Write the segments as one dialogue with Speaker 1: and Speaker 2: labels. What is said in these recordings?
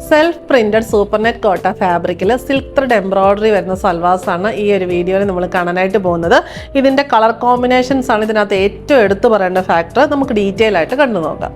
Speaker 1: Self printed super net Kota ഫാബ്രിക്കിൽ silk thread embroidery വരുന്ന സൽവാസാണ് ഈ ഒരു വീഡിയോയിൽ നമ്മൾ കാണാനായിട്ട് പോകുന്നത്. ഇതിൻ്റെ കളർ കോമ്പിനേഷൻസ് ആണ് ഇതിനകത്ത് ഏറ്റവും എടുത്തു പറയേണ്ട ഫാക്ടർ. നമുക്ക് ഡീറ്റെയിൽ ആയിട്ട് കണ്ടു നോക്കാം.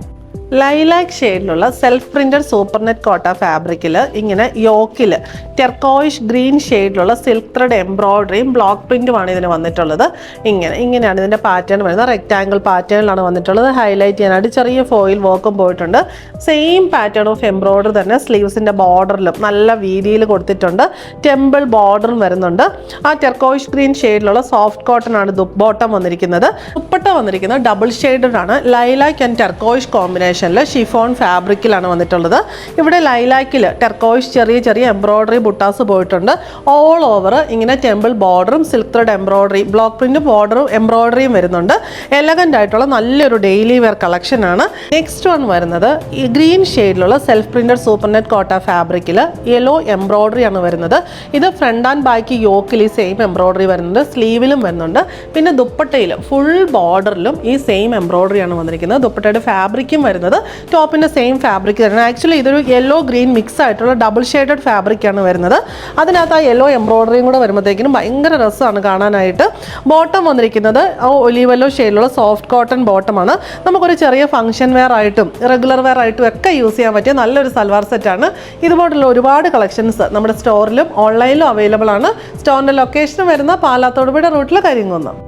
Speaker 1: ലൈലാക്ക് ഷെയ്ഡിലുള്ള self printed super net Kota ഫാബ്രിക്കിൽ ഇങ്ങനെ യോക്കിൽ ടെർക്കോയിഷ് ഗ്രീൻ ഷെയ്ഡിലുള്ള സിൽക്ക് ത്രെഡ് എംബ്രോയിഡറിയും ബ്ലോക്ക് പ്രിന്റുമാണ് ഇതിന് വന്നിട്ടുള്ളത്. ഇങ്ങനെയാണ് ഇതിൻ്റെ പാറ്റേൺ വരുന്നത്. റെക്റ്റാങ്കിൾ പാറ്റേണിലാണ് വന്നിട്ടുള്ളത്. ഹൈലൈറ്റ് ചെയ്യാനായിട്ട് ചെറിയ ഫോയിൽ വർക്കും പോയിട്ടുണ്ട്. സെയിം പാറ്റേൺ ഓഫ് എംബ്രോയിഡറി തന്നെ സ്ലീവ്സിൻ്റെ ബോർഡറിലും നല്ല വീതിയിൽ കൊടുത്തിട്ടുണ്ട്. ടെമ്പിൾ ബോർഡറും വരുന്നുണ്ട്. ആ ടെർക്കോയിഷ് ഗ്രീൻ ഷെയ്ഡിലുള്ള സോഫ്റ്റ് കോട്ടൺ ആണ് ബോട്ടം വന്നിരിക്കുന്നത്. ദുപ്പട്ട വന്നിരിക്കുന്നത് ഡബിൾ ഷെയ്ഡഡ് ആണ്. Lilac and turquoise combination chiffon ഫാബ്രിക്കിലാണ് വന്നിട്ടുള്ളത്. ഇവിടെ ലൈലാക്കിൽ ടെർക്കോയിഷ് ചെറിയ എംബ്രോയിഡറി ബുട്ടാസ് പോയിട്ടുണ്ട്. ഓൾ ഓവർ ഇങ്ങനെ ടെമ്പിൾ ബോർഡറും silk thread embroidery block print ബോർഡറും എംബ്രോയിഡറിയും വരുന്നുണ്ട്. എലഗന്റ് ആയിട്ടുള്ള നല്ലൊരു ഡെയിലി വെയർ കളക്ഷൻ ആണ്. നെക്സ്റ്റ് വൺ വരുന്നത് ഈ ഗ്രീൻ ഷെയ്ഡിലുള്ള self printed super net Kota ഫാബ്രിക്കിൽ യെല്ലോ എംബ്രോയിഡറി ആണ് വരുന്നത്. ഇത് ഫ്രണ്ട് ആൻഡ് ബാക്ക് യോക്കിൽ ഈ സെയിം എംബ്രോയിഡറി വരുന്നുണ്ട്. സ്ലീവിലും വരുന്നുണ്ട്. പിന്നെ ദുപ്പട്ടയിലും ഫുൾ ബോർഡറിലും ഈ സെയിം എംബ്രോയിഡറി ആണ് വന്നിരിക്കുന്നത്. ദുപ്പട്ടയുടെ ഫാബ്രിക്കും വരുന്നത് ടോപ്പിൻ്റെ സെയിം ഫാബ്രിക് തരണം. ആക്ച്വലി ഇതൊരു യെല്ലോ ഗ്രീൻ മിക്സ് ആയിട്ടുള്ള ഡബിൾ ഷെയ്ഡഡ് ഫാബ്രിക്കാണ് വരുന്നത്. അതിനകത്ത് ആ യെല്ലോ എംബ്രോയിഡറിയും കൂടെ വരുമ്പോഴത്തേക്കിനും ഭയങ്കര രസമാണ് കാണാനായിട്ട്. ബോട്ടം വന്നിരിക്കുന്നത് ഒലീവ് യെല്ലോ ഷെയ്ഡിലുള്ള സോഫ്റ്റ് കോട്ടൺ ബോട്ടമാണ്. നമുക്കൊരു ചെറിയ ഫംഗ്ഷൻ വെയർ ആയിട്ടും റെഗുലർ വെയർ ആയിട്ടും ഒക്കെ യൂസ് ചെയ്യാൻ പറ്റിയ നല്ലൊരു സൽവാർ സെറ്റാണ്. ഇതുപോലുള്ള ഒരുപാട് കളക്ഷൻസ് നമ്മുടെ സ്റ്റോറിലും ഓൺലൈനിലും അവൈലബിൾ ആണ്. സ്റ്റോറിൻ്റെ ലൊക്കേഷൻ വരുന്ന പാലാത്തോടുപുഴ റൂട്ടിൽ കരിങ്കുന്നം.